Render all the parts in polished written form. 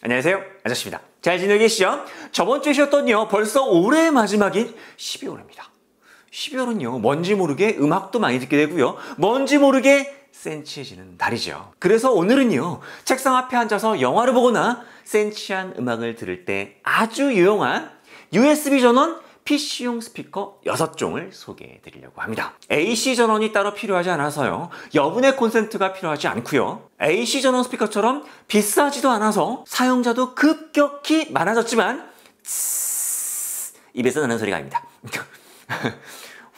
안녕하세요, 아저씨입니다. 잘 지내고 계시죠? 저번 주에 쉬었더니요, 벌써 올해의 마지막인 12월입니다. 12월은요, 뭔지 모르게 음악도 많이 듣게 되고요, 뭔지 모르게 센치해지는 달이죠. 그래서 오늘은요, 책상 앞에 앉아서 영화를 보거나 센치한 음악을 들을 때 아주 유용한 USB 전원 PC용 스피커 6종을 소개해 드리려고 합니다. AC 전원이 따로 필요하지 않아서요, 여분의 콘센트가 필요하지 않고요, AC 전원 스피커처럼 비싸지도 않아서 사용자도 급격히 많아졌지만 입에서 나는 소리가 아닙니다.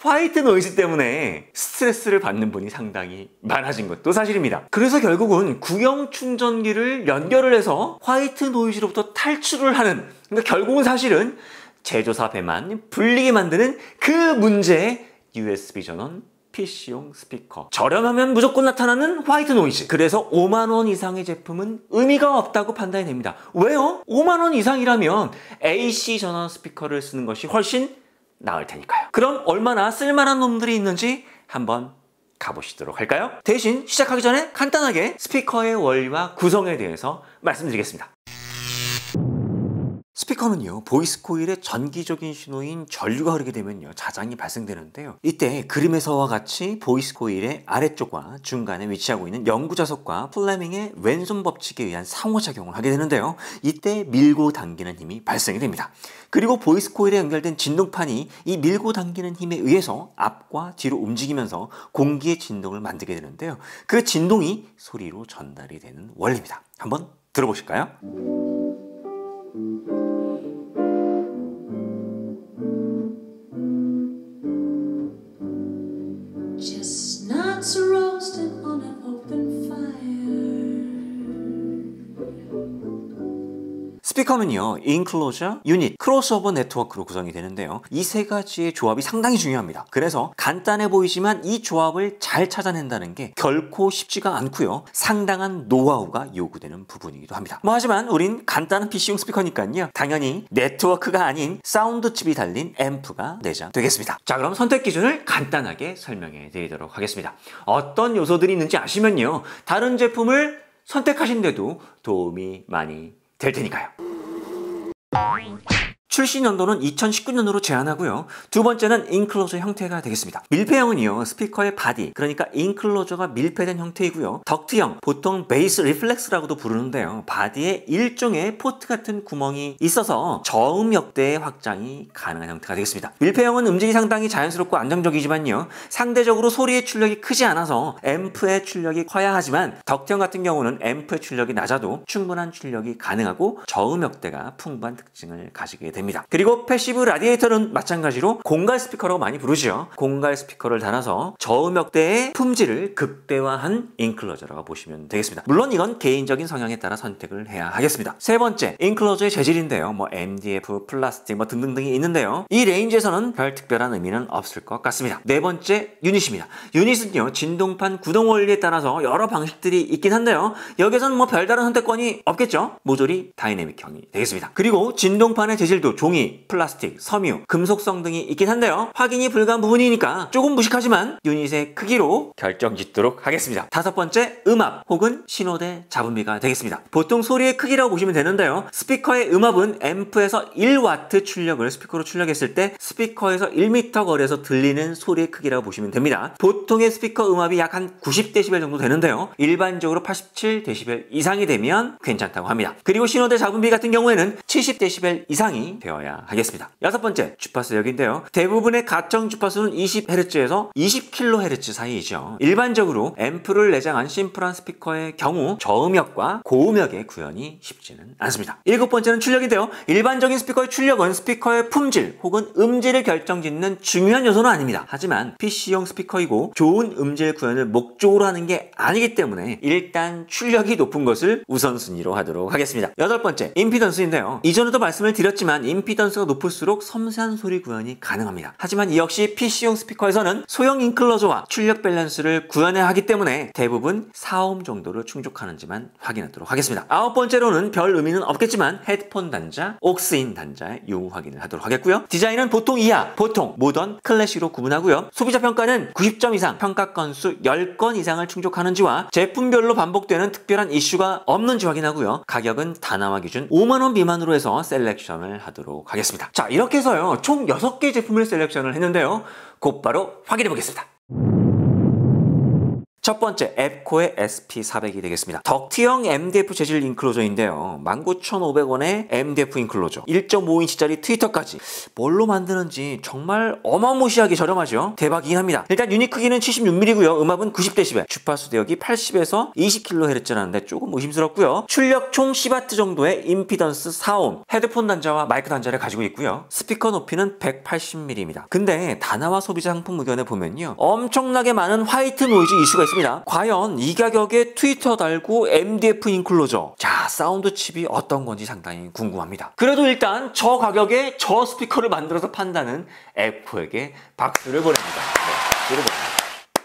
화이트 노이즈 때문에 스트레스를 받는 분이 상당히 많아진 것도 사실입니다. 그래서 결국은 구형 충전기를 연결을 해서 화이트 노이즈로부터 탈출을 하는, 그러니까 결국은 사실은 제조사 배만 불리게 만드는 그 문제의 USB 전원 PC용 스피커. 저렴하면 무조건 나타나는 화이트 노이즈. 그래서 5만 원 이상의 제품은 의미가 없다고 판단이 됩니다. 왜요? 5만 원 이상이라면 AC 전원 스피커를 쓰는 것이 훨씬 나을 테니까요. 그럼 얼마나 쓸만한 놈들이 있는지 한번 가보시도록 할까요? 대신 시작하기 전에 간단하게 스피커의 원리와 구성에 대해서 말씀드리겠습니다. 스피커는요, 보이스 코일의 전기적인 신호인 전류가 흐르게 되면요, 자장이 발생되는데요. 이때 그림에서와 같이 보이스 코일의 아래쪽과 중간에 위치하고 있는 영구자석과 플레밍의 왼손 법칙에 의한 상호작용을 하게 되는데요. 이때 밀고 당기는 힘이 발생이 됩니다. 그리고 보이스 코일에 연결된 진동판이 이 밀고 당기는 힘에 의해서 앞과 뒤로 움직이면서 공기의 진동을 만들게 되는데요. 그 진동이 소리로 전달이 되는 원리입니다. 한번 들어보실까요? Chestnuts roasted on an open fire. 스피커는요, 인클로저, 유닛, 크로스오버 네트워크로 구성이 되는데요. 이 세 가지의 조합이 상당히 중요합니다. 그래서 간단해 보이지만 이 조합을 잘 찾아낸다는 게 결코 쉽지가 않고요, 상당한 노하우가 요구되는 부분이기도 합니다. 하지만 우린 간단한 PC용 스피커니까요, 당연히 네트워크가 아닌 사운드 칩이 달린 앰프가 내장되겠습니다. 자, 그럼 선택 기준을 간단하게 설명해 드리도록 하겠습니다. 어떤 요소들이 있는지 아시면요, 다른 제품을 선택하시는데도 도움이 많이 될 테니까요. 출시 연도는 2019년으로 제한하고요. 두 번째는 인클로저 형태가 되겠습니다. 밀폐형은요, 스피커의 바디, 그러니까 인클로저가 밀폐된 형태이고요. 덕트형, 보통 베이스 리플렉스라고도 부르는데요. 바디에 일종의 포트 같은 구멍이 있어서 저음 역대의 확장이 가능한 형태가 되겠습니다. 밀폐형은 음질이 상당히 자연스럽고 안정적이지만요, 상대적으로 소리의 출력이 크지 않아서 앰프의 출력이 커야 하지만, 덕트형 같은 경우는 앰프의 출력이 낮아도 충분한 출력이 가능하고 저음 역대가 풍부한 특징을 가지게 됩니다. 그리고 패시브 라디에이터는 마찬가지로 공갈 스피커라고 많이 부르죠. 공갈 스피커를 달아서 저음 역대의 품질을 극대화한 인클로저라고 보시면 되겠습니다. 물론 이건 개인적인 성향에 따라 선택을 해야 하겠습니다. 세 번째, 인클로저의 재질인데요. MDF, 플라스틱 등등등이 있는데요. 이 레인지에서는 별 특별한 의미는 없을 것 같습니다. 네 번째, 유닛입니다. 유닛은요, 진동판 구동 원리에 따라서 여러 방식들이 있긴 한데요. 여기에서는 별다른 선택권이 없겠죠. 모조리 다이내믹형이 되겠습니다. 그리고 진동판의 재질도 종이, 플라스틱, 섬유, 금속성 등이 있긴 한데요. 확인이 불가한 부분이니까 조금 무식하지만 유닛의 크기로 결정짓도록 하겠습니다. 다섯 번째, 음압 혹은 신호대 잡음비가 되겠습니다. 보통 소리의 크기라고 보시면 되는데요. 스피커의 음압은 앰프에서 1W 출력을 스피커로 출력했을 때 스피커에서 1m 거리에서 들리는 소리의 크기라고 보시면 됩니다. 보통의 스피커 음압이 약 한 90dB 정도 되는데요. 일반적으로 87dB 이상이 되면 괜찮다고 합니다. 그리고 신호대 잡음비 같은 경우에는 70dB 이상이 되어야 하겠습니다. 여섯 번째, 주파수역인데요. 대부분의 가청 주파수는 20Hz에서 20kHz 사이이죠. 일반적으로 앰프를 내장한 심플한 스피커의 경우 저음역과 고음역의 구현이 쉽지는 않습니다. 일곱 번째는 출력인데요. 일반적인 스피커의 출력은 스피커의 품질 혹은 음질을 결정짓는 중요한 요소는 아닙니다. 하지만 PC용 스피커이고 좋은 음질 구현을 목적으로 하는 게 아니기 때문에 일단 출력이 높은 것을 우선순위로 하도록 하겠습니다. 여덟 번째, 임피던스인데요. 이전에도 말씀을 드렸지만 하지만 임피던스가 높을수록 섬세한 소리 구현이 가능합니다. 하지만 이 역시 PC용 스피커에서는 소형 인클로저와 출력 밸런스를 구현해야 하기 때문에 대부분 4옴 정도를 충족하는지만 확인하도록 하겠습니다. 아홉 번째로는 별 의미는 없겠지만 헤드폰 단자, 옥스인 단자의 유무 확인을 하도록 하겠고요. 디자인은 보통 이하, 보통, 모던, 클래식으로 구분하고요. 소비자 평가는 90점 이상, 평가 건수 10건 이상을 충족하는지와 제품별로 반복되는 특별한 이슈가 없는지 확인하고요. 가격은 다나와 기준 5만원 미만으로 해서 셀렉션을 하도록 하겠습니다. 자, 이렇게 해서요. 총 6개 제품을 셀렉션을 했는데요. 곧바로 확인해 보겠습니다. 첫 번째, 앱코의 SP400이 되겠습니다. 덕트형 MDF 재질 인클로저인데요. 19,500원의 MDF 인클로저, 1.5인치짜리 트위터까지. 뭘로 만드는지 정말 어마무시하게 저렴하죠. 대박이긴 합니다. 일단 유닛 크기는 76mm고요. 음압은 90dB, 주파수 대역이 80에서 20kHz라는데 조금 의심스럽고요. 출력 총 10W 정도의 임피던스 4옴, 헤드폰 단자와 마이크 단자를 가지고 있고요. 스피커 높이는 180mm입니다. 근데 다나와 소비자 상품 의견에 보면요, 엄청나게 많은 화이트 노이즈 이슈가 있습니다. 과연 이 가격에 트위터 달고 MDF 인클로저, 자, 사운드 칩이 어떤 건지 상당히 궁금합니다. 그래도 일단 저 가격에 저 스피커를 만들어서 판다는 앱코에게 박수를 보냅니다. 네, 박수를 보냅니다.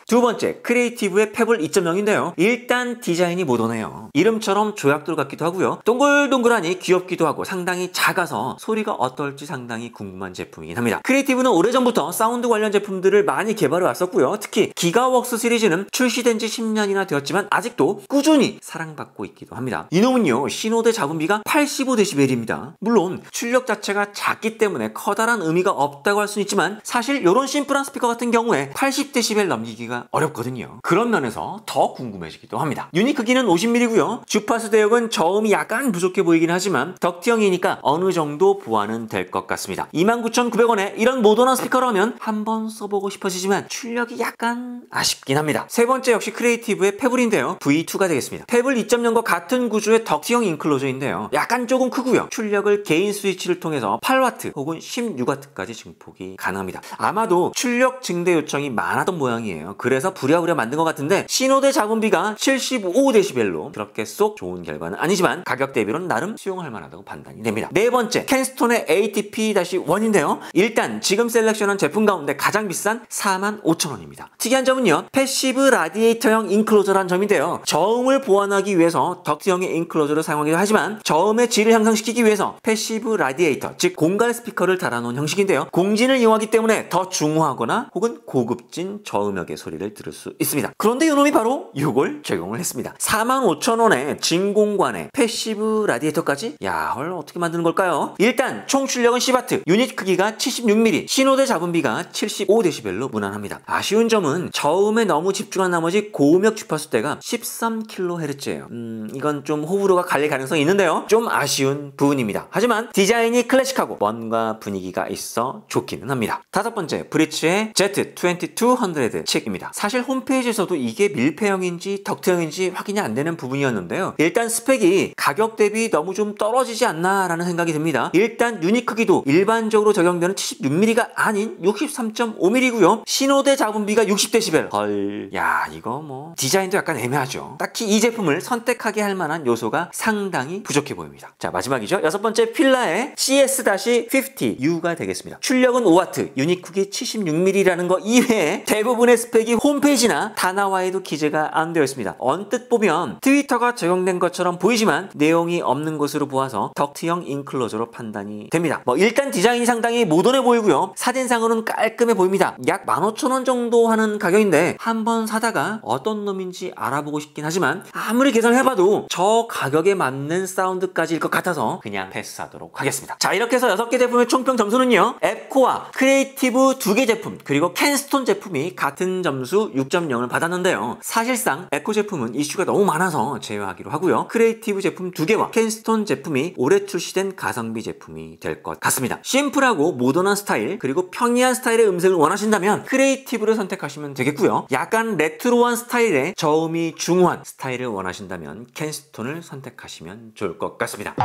두 번째, 크리에이티브의 페블 2.0인데요. 일단 디자인이 모던해요. 이름처럼 조약돌 같기도 하고요. 동글동글하니 귀엽기도 하고 상당히 작아서 소리가 어떨지 상당히 궁금한 제품이긴 합니다. 크리에이티브는 오래전부터 사운드 관련 제품들을 많이 개발해 왔었고요. 특히 기가웍스 시리즈는 출시된 지 10년이나 되었지만 아직도 꾸준히 사랑받고 있기도 합니다. 이놈은요, 신호대 잡음비가 85dB입니다. 물론 출력 자체가 작기 때문에 커다란 의미가 없다고 할 수는 있지만 사실 이런 심플한 스피커 같은 경우에 80dB 넘기기가 어렵거든요. 그런 면에서 더 궁금해지기도 합니다. 유닛 크기는 50mm고요. 주파수 대역은 저음이 약간 부족해 보이긴 하지만 덕트형이니까 어느 정도 보완은 될 것 같습니다. 29,900원에 이런 모던한 스피커라면 한번 써보고 싶어지지만 출력이 약간 아쉽긴 합니다. 세 번째 역시 크리에이티브의 페블인데요. V2가 되겠습니다. 페블 2.0과 같은 구조의 덕트형 인클로저인데요. 약간 조금 크고요. 출력을 개인 스위치를 통해서 8W 혹은 16W까지 증폭이 가능합니다. 아마도 출력 증대 요청이 많았던 모양이에요. 그래서 부랴부랴 만든 것 같은데 신호대 잡음비가 75dB로 그렇게 쏙 좋은 결과는 아니지만 가격 대비로는 나름 수용할 만하다고 판단이 됩니다. 네 번째, 캔스톤의 ATP-1인데요. 일단 지금 셀렉션한 제품 가운데 가장 비싼 45,000원입니다. 특이한 점은요, 패시브 라디에이터형 인클로저라는 점인데요. 저음을 보완하기 위해서 덕트형의 인클로저를 사용하기도 하지만 저음의 질을 향상시키기 위해서 패시브 라디에이터, 즉 공갈 스피커를 달아놓은 형식인데요. 공진을 이용하기 때문에 더 중후하거나 혹은 고급진 저음역의 소리를 들을 수 있습니다. 그런데 이놈이 바로 이걸 제공을 했습니다. 45,000원에 진공관에 패시브 라디에이터까지? 야, 헐, 어떻게 만드는 걸까요? 일단 총 출력은 10W, 유닛 크기가 76mm, 신호대 잡음비가 75dB로 무난합니다. 아쉬운 점은 저음에 너무 집중한 나머지 고음역 주파수대가 13kHz예요. 이건 좀 호불호가 갈릴 가능성이 있는데요. 좀 아쉬운 부분입니다. 하지만 디자인이 클래식하고 뭔가 분위기가 있어 좋기는 합니다. 다섯 번째, 브리츠의 Z2200 칙입니다. 사실 홈페이지에서도 이게 밀폐형인지 덕트형인지 확인이 안 되는 부분이었는데요. 일단 스펙이 가격 대비 너무 좀 떨어지지 않나 라는 생각이 듭니다. 일단 유닛 크기도 일반적으로 적용되는 76mm가 아닌 63.5mm고요. 신호대 잡음비가 60dB. 헐, 야, 이거 뭐 디자인도 약간 애매하죠. 딱히 이 제품을 선택하게 할 만한 요소가 상당히 부족해 보입니다. 자, 마지막이죠. 여섯 번째, 필라의 CS-50U가 되겠습니다. 출력은 5W, 유닛 크기 76mm라는 거 이외에 대부분의 스펙이 홈페이지나 다나와에도 기재가 안 되어 있습니다. 언뜻 보면 트위터가 적용된 것처럼 보이지만 내용이 없는 것으로 보아서 덕트형 인클로저로 판단이 됩니다. 일단 디자인이 상당히 모던해 보이고요. 사진상으로는 깔끔해 보입니다. 약 15,000원 정도 하는 가격인데 한번 사다가 어떤 놈인지 알아보고 싶긴 하지만 아무리 계산해봐도 저 가격에 맞는 사운드까지일 것 같아서 그냥 패스하도록 하겠습니다. 자, 이렇게 해서 6개 제품의 총평 점수는요, 앱코와 크리에이티브 2개 제품 그리고 캔스톤 제품이 같은 점수 6.0을 받았는데요. 사실상 앱코 제품은 이슈가 너무 많아서 제외하기로 하고요. 크리에이티브 제품 2개와 캔스톤 제품이 올해 출시된 가성비 제품이 될 것 같습니다. 심플하고 모던한 스타일 그리고 평이한 스타일의 음색을 원하신다면 크리에이티브를 선택하시면 되겠고요. 약간 레트로한 스타일의 저음이 중후한 스타일을 원하신다면 캔스톤을 선택하시면 좋을 것 같습니다.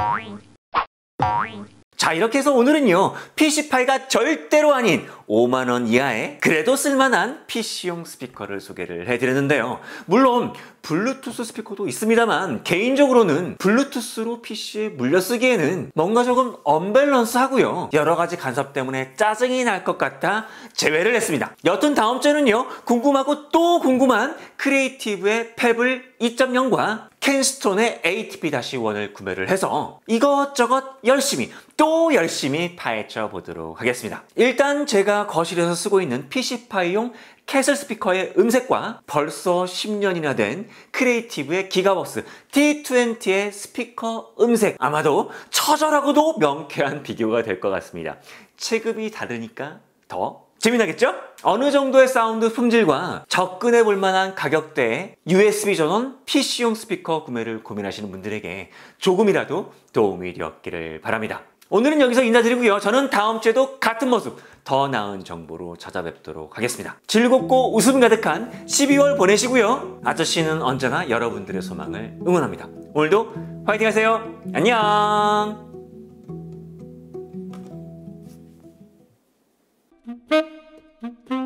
자, 이렇게 해서 오늘은요, PC파이가 절대로 아닌 5만원 이하의 그래도 쓸만한 PC용 스피커를 소개를 해드렸는데요. 물론 블루투스 스피커도 있습니다만 개인적으로는 블루투스로 PC에 물려쓰기에는 뭔가 조금 언밸런스하고요, 여러가지 간섭 때문에 짜증이 날 것 같아 제외를 했습니다. 여튼 다음 주에는요, 궁금하고 또 궁금한 크리에이티브의 페블 2.0과 켄스톤의 ATP-1을 구매를 해서 이것저것 열심히 또 열심히 파헤쳐 보도록 하겠습니다. 일단 제가 거실에서 쓰고 있는 PC파이용 캐슬 스피커의 음색과 벌써 10년이나 된 크리에이티브의 기가벅스 T20의 스피커 음색, 아마도 처절하고도 명쾌한 비교가 될 것 같습니다. 체급이 다르니까 더 재미나겠죠? 어느 정도의 사운드 품질과 접근해 볼 만한 가격대의 USB 전원 PC용 스피커 구매를 고민하시는 분들에게 조금이라도 도움이 되었기를 바랍니다. 오늘은 여기서 인사드리고요. 저는 다음 주에도 같은 모습, 더 나은 정보로 찾아뵙도록 하겠습니다. 즐겁고 웃음 가득한 12월 보내시고요. 아저씨는 언제나 여러분들의 소망을 응원합니다. 오늘도 화이팅 하세요. 안녕! Thank you.